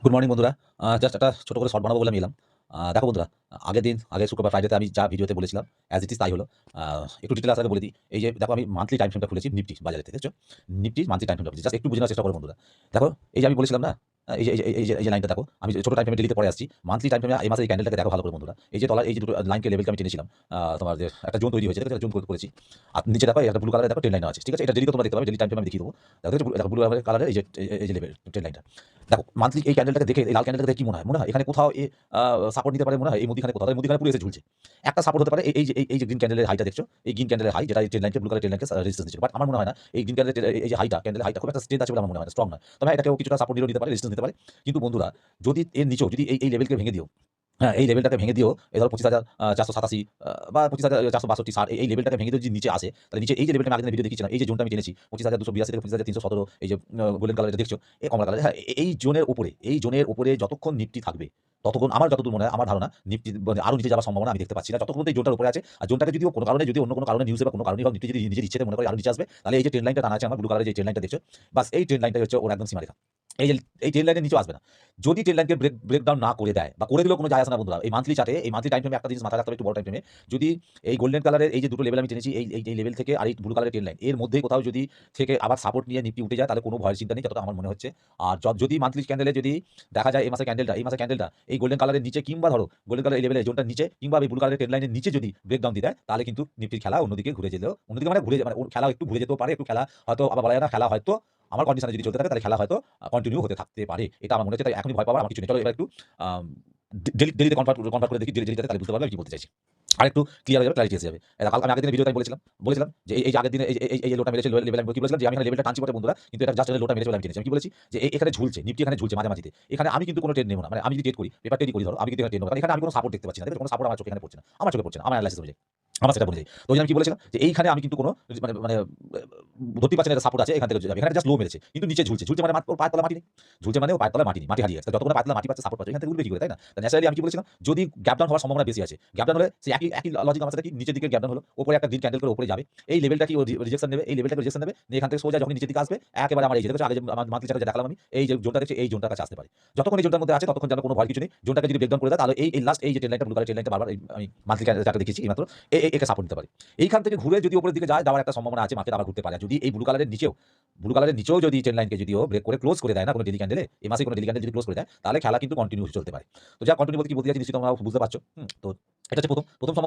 Good morning বন্ধুরা। Just একটা ছোট করে শর্ট বানাবো বলে আমি এলাম। দেখো বন্ধুরা, আগের দিন শুক্রবার ফ্রাইডেতে আমি যা ভিডিওতে বলেছিলাম অ্যাজ ইট ইজ তাই হলো। আ একটু ডিটেইলস আকারে বলে দিই। এই যে দেখো আমি মান্থলি টাইম ফ্রেমটা খুলেছি নিফটি বাজারে থেকে, দেখেছো? নিফটির মান্থলি টাইম ফ্রেমটা খুলেছি। জাস্ট একটু বুঝে নেওয়ার চেষ্টা করো বন্ধুরা। দেখো, এই যে আমি বলেছিলাম না? এই যে লাইনটা দেখো। আমি ছোট টাইম ফ্রেমে ডেইলিতে পরে আসছি। মান্থলি টাইম ফ্রেমে এই মাসের এই ক্যান্ডেলটাকে দেখো ভালো করে বন্ধুরা। এই যে তলার এই যে দুটো লাইনকে লেভেলকে আমি টেনেছিলাম। তোমার যে একটা জোন তৈরি হয়েছে, দেখেছো? জোন করেছি। আর নিচে দেখো একটা ব্লু কালারের দেখো ট্রেন লাইন আছে। ঠিক আছে? এটা ডেইলি তোমরা দেখতে পাবে। ডেইলি টাইম ফ্রেমে আমি দেখিয়ে দেবো। দেখো ব্লু কালারের এই যে লেভেল ট্রেন লাইনটা। দেখো মান্থলি এই ক্যান্ডেলটাকে দেখে, এই লাল ক্যান্ডেলটাকে দেখে কি মনে হয়? মনে হয় এখানে কোথাও সাপোর্ট নিতে পারে মনে হয় এই মধ্যিখানে কোথাও। এই মধ্যিখানে পুরো এসে ঝুলছে। একটা সাপোর্ট হতে পারে এই যে গ্রিন ক্যান্ডেলের হাইটা দেখছো? এই গ্রিন ক্যান্ডেলের হাই যেটা এই ট্রেন লাইনকে ব্লু কালারের ট্রেন লাইনকে রেজিস্ট্যান্স দিচ্ছিল। বাট আমার মনে হয় না এই গ্রিন ক্যান্ডেলের এই যে হাইটা ক্যান্ডেলের হাইটা খুব একটা স্ট্রেংথ আছে বলে আমার মনে হয় না, স্ট্রং নয়। তবে হ্যাঁ, এটাকেও কিছুটা সাপোর্ট নিতে পারে, রেজিস্ট্যান্স দিতে পারে। কিন্তু বন্ধুরা, যদি এর নিচেও যদি এই লেভেলকে ভেঙে দিও, হ্যাঁ, এই লেভেলটাকে ভেঙে দিও, এই ধরো 25,487 বা 25,462, 60 এই লেভেলটাকে ভেঙে দিয়ে যদি নিচে আসে, তাহলে নিচে এই যে লেভেলটা আমি আগের দিনের ভিডিও দেখিয়েছিলাম, এই যে জোনটা আমি টেনেছি 25,282 থেকে 25,317, এই যে গোল্ডেন কালার এটা দেখছো, এই কমলা কালার, হ্যাঁ, এই জোনের উপরে যতক্ষণ নিফটি থাকবে, ততক্ষণ আমার যতদূর মনে হয়, আমার ধারণা নিফটি মানে আরো নিচে যাওয়ার সম্ভাবনা আমি দেখতে পাচ্ছি না। যতক্ষণ পর্যন্ত এই জোনটার উপরে আছে, আর জোনটাকে যদিও কোনো কারণে, যদি অন্য কোনো কারণে নিউজে বা কোনো কারণে হোক, নিফটি যদি নিজের ইচ্ছেতে মনে করে আরো নিচে আসবে, তাহলে এই যে ট্রেন লাইনটা টানা আছে আমার ব্লু কালারের যে ট্রেন লাইনটা দেখছো, বাস এই ট্রেন লাইনটাই হচ্ছে ওর একদম সীমারেখা। এই যে এই ট্রেন লাইনের নিচেও আসবে না। যদি ট্রেন লাইনকে ব্রেকডাউন না করে দেয় বা করে দিলেও কোনো যায় আসে না বন্ধুরা। এই মান্থলি চার্টে, এই মান্থলি টাইম ফ্রেমে একটা জিনিস মাথায় রাখতে হবে, একটু বড় টাইম ফ্রেমে। যদি এই গোল্ডেন কালারের এই যে দুটো লেভেল আমি টেনেছি, এই লেভেল থেকে আর এই ব্লু কালারের ট্রেন লাইন এর মধ্যেই কোথাও যদি থেকে আবার সাপোর্ট নিয়ে নিফটি উঠে যায়, তাহলে কোনো ভয়ের চিন্তা নেই, যতটা আমার মনে হচ্ছে। আর যদি মান্থলি ক্যান্ডেলে যদি দেখা যায় এই মাসের ক্যান্ডেলটা এই গোল্ডেন কালারের নিচে, কিংবা ধরো গোল্ডেন কালার এই লেভেলের জোনটার নিচে, কিংবা এই ব্লু কালারের ট্রেন লাইনের নিচে যদি ব্রেকডাউন দিয়ে দেয়, তাহলে কিন্তু নিফটির খেলা অন্যদিকে ঘুরে যেলেও, অন্যদিকে মানে ওর খেলা একটু ঘুরে যেতেও পারে। একটু খেলা হয়তো আবার বলা যায় না, খেলা হয়তো আমার কন্ডিশনে যদি চলতে থাকে, তাহলে খেলা হয়তো কন্টিনিউ হতে থাকতে পারে। এটা আমার মনে হচ্ছে। তাই এখনই ভয় পাওয়ার আমার কিছু নেই। চলো এবার একটু আম ডেলিতে কনভার্ট করে দেখি, ডেলিতে, তাহলে বুঝতে পারবে আমি কি বলতে চাইছি। আরেকটু ক্লিয়ার হয়ে যাবে, ক্লারিটি এসে যাবে। কালকে আমি আগের দিনের ভিডিওতে আমি বলেছিলাম যে এই যে আগের দিনে এই যে লোটা মেরেছে লেভেল, আমি কি বলেছিলাম যে আমি এখানে লেভেলটা টানছি বটে বন্ধুরা, কিন্তু এটা জাস্ট লোটা মেরেছে বলে আমি টেনেছি। আমি কি বলেছি যে এখানে ঝুলছে, নিফটি এখানে ঝুলছে মাঝামাঝিতে। এখানে আমি কিন্তু কোনো ট্রেড নেব না। মানে আমি যদি ট্রেড করি, পেপার ট্রেডই করি ধরো, আমি কিন্তু এখানে ট্রেড নেব না। কারণ এখানে আমি কোনো সাপোর্ট দেখতে পাচ্ছি না। দেখো, কোনো সাপোর্ট আমার চোখে এখানে পড়ছে না। আমার চোখে পড়ছে না। আমার এনালাইসিস অনুযায়ী। আমার সেটা বলে যাই। তো ওই যে আমি কি বলেছিলাম যে এইখানে আমি কিন্তু কোনো মানে মানে ধরতেই পারছি না, এটা সাপোর্ট আছে, এখান থেকে যাবে। এখানে জাস্ট লো মেরেছে। কিন্তু নিচে ঝুলছে। ঝুলছে মানে ওর পায়ের তলায় মাটি নেই। ঝুলছে মানে ওর পায়ের তলায় মাটি নেই। মাটি হারিয়ে গেছে। যতক্ষণ পায়ের তলায় মাটি পাচ্ছে, সাপোর্ট পাচ্ছে, এখান থেকে উঠবে কি করে, তাই না? তো ন্যাচারালি আমি কি বলেছিলাম, যদি গ্যাপ ডাউন হওয়ার সম্ভাবনা বেশি আছে। গ্যাপ ডাউন হলে সেই একই লজিক আমার সাথে, কি নিচের দিকে গ্যাপ ডাউন হলো, উপরে একটা গ্রিন ক্যান্ডেল করে উপরে যাবে। এই লেভেলটা কি ও রিজেকশন নেবে, এই লেভেলটাকে রিজেকশন নেবে, নিয়ে এখান থেকে সোজা যখন নিচের দিকে আসবে, একেবারে আমার এই যে দেখছো আগে যে আমার মান্থলি চার্টে যে দেখালাম আমি, এই যে জোনটা দেখছি, এই জোনটার কাছে আসতে পারে। যতক্ষণ এই জোনটার মধ্যে আছে, ততক্ষণ যেন কোনো ভয় কিছু নেই। জোনটাকে যদি ব্রেকডাউন করে দেয়, তাহলে এই লাস্ট এই যে ট্রেন লাইনটা, ব্লু কালার ট্রেন লাইনটা বারবার আমি মান্থলি চার্টে দেখিয়েছি এইমাত্র, একে সাপোর্ট দিতে পারে। এইখান থেকে ঘুরে যদি উপরের দিকে যায়, যাওয়ার একটা সম্ভাবনা আছে, মার্কেট আবার ঘুরতে পারে। যদি এই ব্লু কালারের নিচেও যদি ট্রেন লাইনকে যদিও ব্রেক করে ক্লোজ করে দেয় না, কোনো ডেইলি ক্যান্ডেলে, এই মাসে কোনো ডেইলি ক্যান্ডেল যদি ক্লোজ করে দেয়, তাহলে খেলা কিন্তু কন্টিনিউ চলতে পারে। তো যা কন্টিনিউ বলতে কি বলতে চাইছি নিশ্চয়ই তোমরা বুঝতে পারছো। তো এটা হচ্ছে প্রথম